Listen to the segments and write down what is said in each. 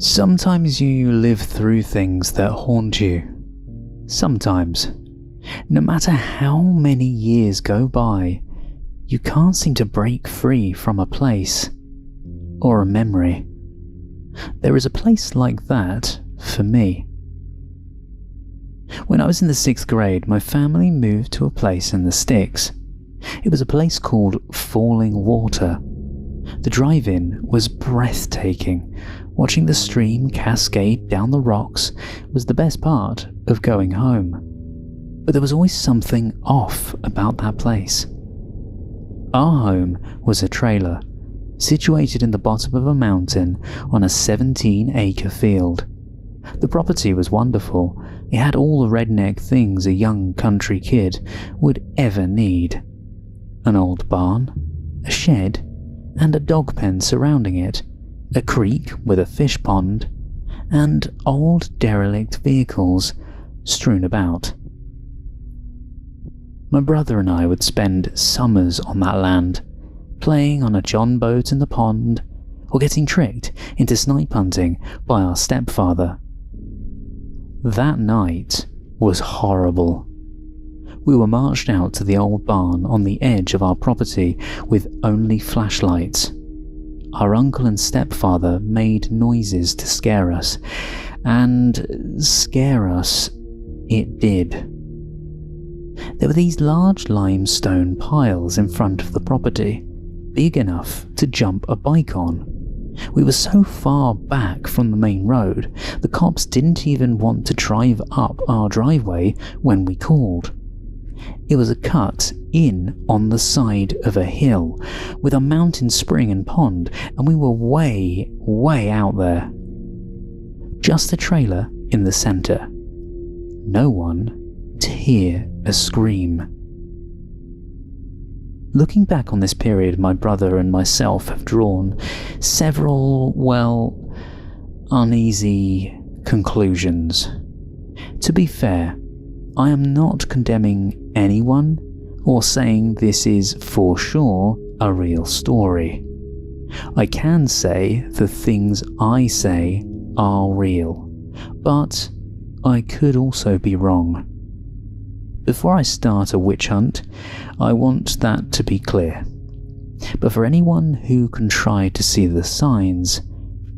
Sometimes you live through things that haunt you. Sometimes, no matter how many years go by, you can't seem to break free from a place or a memory. There is a place like that for me. When I was in the 6th grade, my family moved to a place in the sticks. It was a place called Falling Water. The drive-in was breathtaking. Watching the stream cascade down the rocks was the best part of going home. But there was always something off about that place. Our home was a trailer, situated in the bottom of a mountain on a 17-acre field. The property was wonderful. It had all the redneck things a young country kid would ever need. An old barn, a shed, and a dog pen surrounding it, a creek with a fish pond, and old derelict vehicles strewn about. My brother and I would spend summers on that land, playing on a john boat in the pond, or getting tricked into snipe hunting by our stepfather. That night was horrible. We were marched out to the old barn on the edge of our property with only flashlights. Our uncle and stepfather made noises to scare us, and scare us it did. There were these large limestone piles in front of the property, big enough to jump a bike on. We were so far back from the main road, the cops didn't even want to drive up our driveway when we called. It was a cut in on the side of a hill, with a mountain spring and pond, and we were way, way out there. Just a trailer in the centre. No one to hear a scream. Looking back on this period, my brother and myself have drawn several, uneasy conclusions. To be fair, I am not condemning anyone or saying this is for sure a real story. I can say the things I say are real, but I could also be wrong. Before I start a witch hunt, I want that to be clear. But for anyone who can try to see the signs,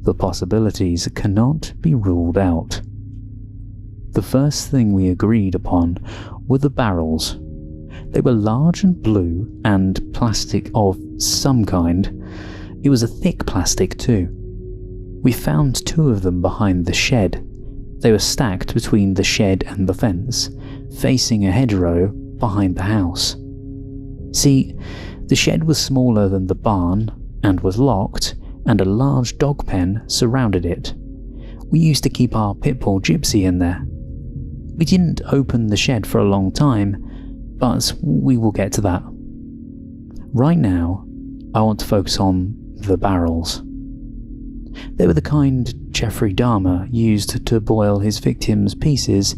the possibilities cannot be ruled out. The first thing we agreed upon were the barrels. They were large and blue and plastic of some kind. It was a thick plastic too. We found 2 of them behind the shed. They were stacked between the shed and the fence, facing a hedgerow behind the house. See, the shed was smaller than the barn and was locked, and a large dog pen surrounded it. We used to keep our pit bull Gypsy in there. We didn't open the shed for a long time, but we will get to that. Right now, I want to focus on the barrels. They were the kind Jeffrey Dahmer used to boil his victims' pieces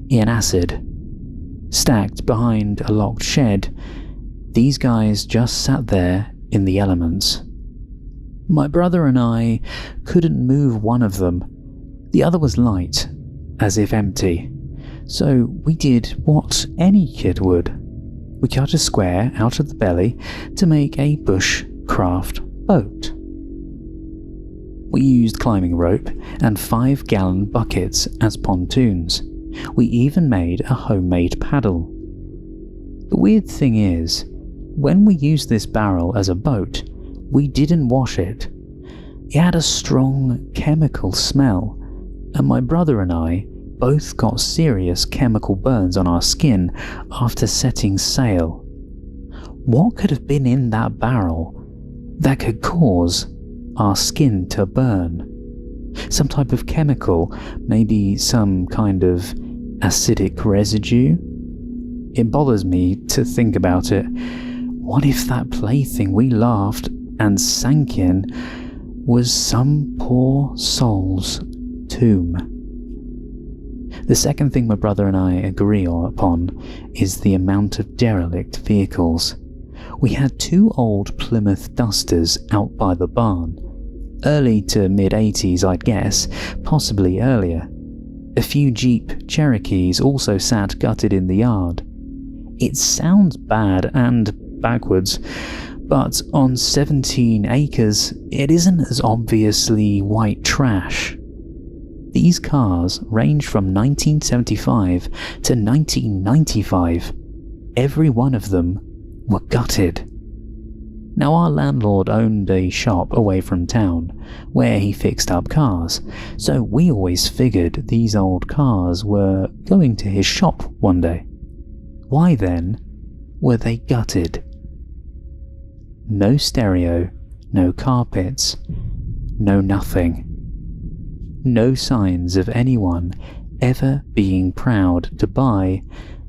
in acid. Stacked behind a locked shed, these guys just sat there in the elements. My brother and I couldn't move one of them. The other was light, as if empty. So we did what any kid would. We cut a square out of the belly to make a bushcraft boat. We used climbing rope and 5-gallon buckets as pontoons. We even made a homemade paddle. The weird thing is, when we used this barrel as a boat, we didn't wash it. It had a strong chemical smell, and my brother and I both got serious chemical burns on our skin after setting sail. What could have been in that barrel that could cause our skin to burn? Some type of chemical, maybe some kind of acidic residue? It bothers me to think about it. What if that plaything we laughed and sank in was some poor soul's tomb? The second thing my brother and I agree upon is the amount of derelict vehicles. We had 2 old Plymouth Dusters out by the barn. Early to mid-80s, I'd guess, possibly earlier. A few Jeep Cherokees also sat gutted in the yard. It sounds bad and backwards, but on 17 acres, it isn't as obviously white trash. These cars range from 1975 to 1995. Every one of them were gutted. Now, our landlord owned a shop away from town where he fixed up cars, so we always figured these old cars were going to his shop one day. Why then were they gutted? No stereo, no carpets, no nothing. No signs of anyone ever being proud to buy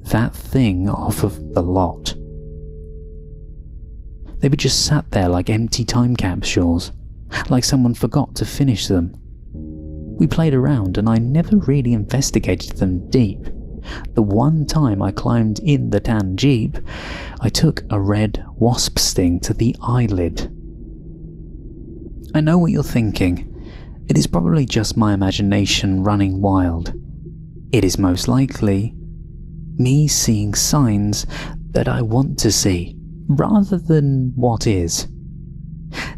that thing off of the lot. They were just sat there like empty time capsules, like someone forgot to finish them. We played around and I never really investigated them deep. The one time I climbed in the tan Jeep, I took a red wasp sting to the eyelid. I know what you're thinking. It is probably just my imagination running wild. It is most likely me seeing signs that I want to see, rather than what is.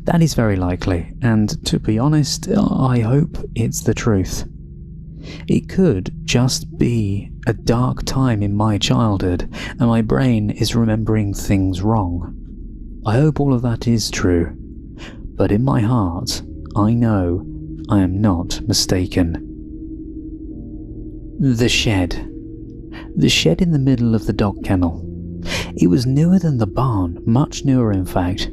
That is very likely, and to be honest, I hope it's the truth. It could just be a dark time in my childhood, and my brain is remembering things wrong. I hope all of that is true, but in my heart, I know I am not mistaken. The shed. The shed in the middle of the dog kennel. It was newer than the barn, much newer in fact.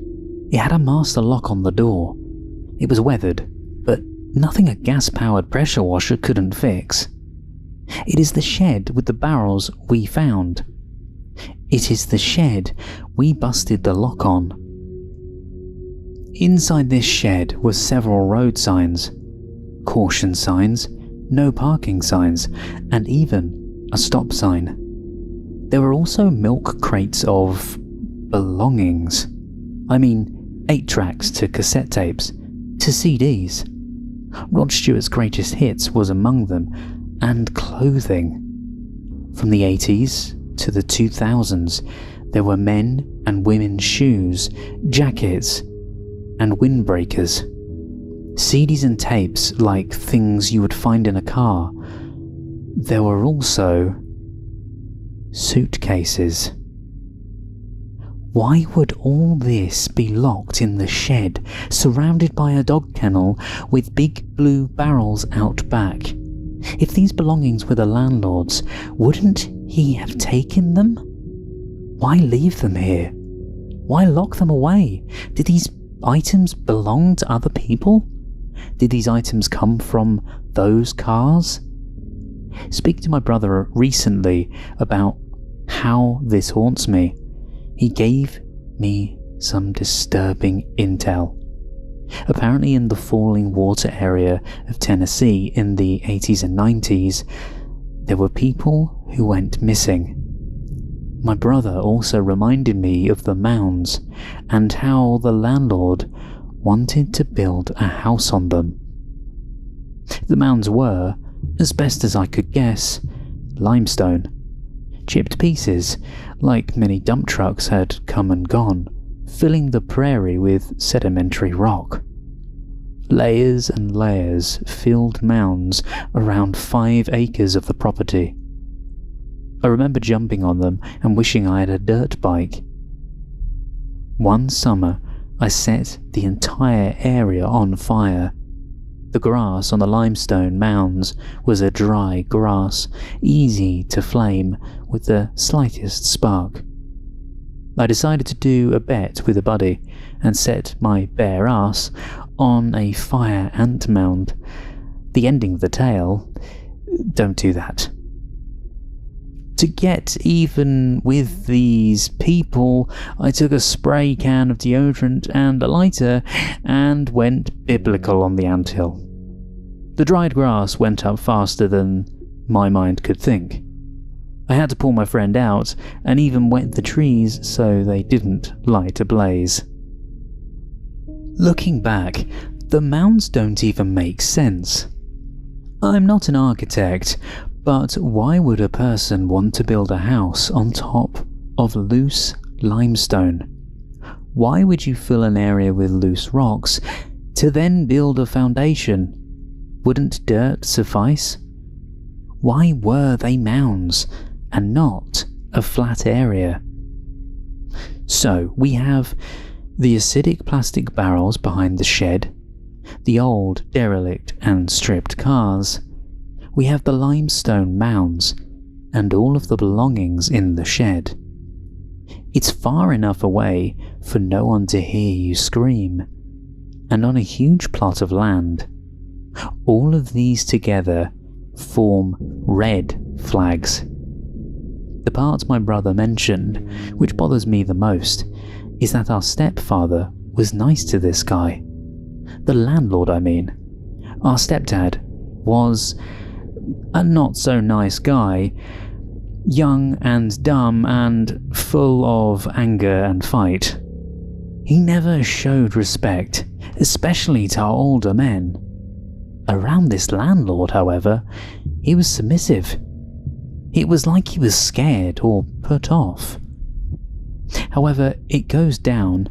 It had a master lock on the door. It was weathered, but nothing a gas-powered pressure washer couldn't fix. It is the shed with the barrels we found. It is the shed we busted the lock on. Inside this shed were several road signs, caution signs, no parking signs, and even a stop sign. There were also milk crates of belongings. I mean, 8-tracks to cassette tapes, to CDs. Rod Stewart's greatest hits was among them, and clothing. From the 80s to the 2000s, there were men and women's shoes, jackets, and windbreakers. CDs and tapes like things you would find in a car. There were also suitcases. Why would all this be locked in the shed, surrounded by a dog kennel with big blue barrels out back? If these belongings were the landlord's, wouldn't he have taken them? Why leave them here? Why lock them away? Did these items belong to other people? Did these items come from those cars? Speaking to my brother recently about how this haunts me, he gave me some disturbing intel. Apparently in the Falling Water area of Tennessee in the 80s and 90s, there were people who went missing. My brother also reminded me of the mounds and how the landlord wanted to build a house on them. The mounds were, as best as I could guess, limestone. Chipped pieces, like many dump trucks, had come and gone, filling the prairie with sedimentary rock. Layers and layers filled mounds around 5 acres of the property. I remember jumping on them and wishing I had a dirt bike. One summer, I set the entire area on fire. The grass on the limestone mounds was a dry grass, easy to flame with the slightest spark. I decided to do a bet with a buddy and set my bare ass on a fire ant mound. The ending of the tale, don't do that. To get even with these people, I took a spray can of deodorant and a lighter and went biblical on the anthill. The dried grass went up faster than my mind could think. I had to pull my friend out and even wet the trees so they didn't light ablaze. Looking back, The mounds don't even make sense. I'm not an architect, but why would a person want to build a house on top of loose limestone? Why would you fill an area with loose rocks to then build a foundation? Wouldn't dirt suffice? Why were they mounds and not a flat area? So we have the acidic plastic barrels behind the shed, the old derelict and stripped cars. We have the limestone mounds and all of the belongings in the shed. It's far enough away for no one to hear you scream, and on a huge plot of land. All of these together form red flags. The part my brother mentioned, which bothers me the most, is that our stepfather was nice to this guy. The landlord, I mean. Our stepdad was a not-so-nice guy, young and dumb and full of anger and fight. He never showed respect, especially to our older men. Around this landlord, however, he was submissive. It was like he was scared or put off. However, it goes down.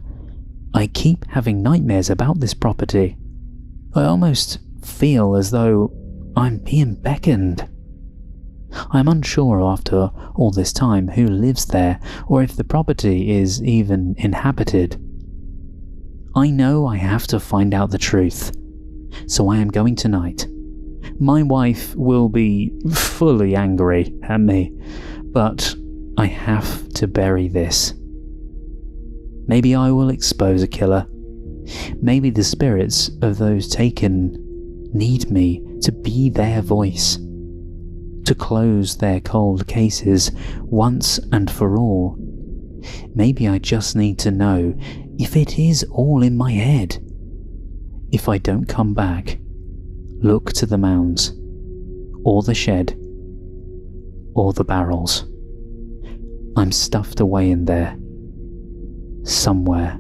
I keep having nightmares about this property. I almost feel as though I'm being beckoned. I'm unsure after all this time who lives there or if the property is even inhabited. I know I have to find out the truth, so I am going tonight. My wife will be fully angry at me, but I have to bury this. Maybe I will expose a killer. Maybe the spirits of those taken need me to be their voice, to close their cold cases once and for all. Maybe I just need to know if it is all in my head. If I don't come back, look to the mounds, or the shed, or the barrels. I'm stuffed away in there, somewhere.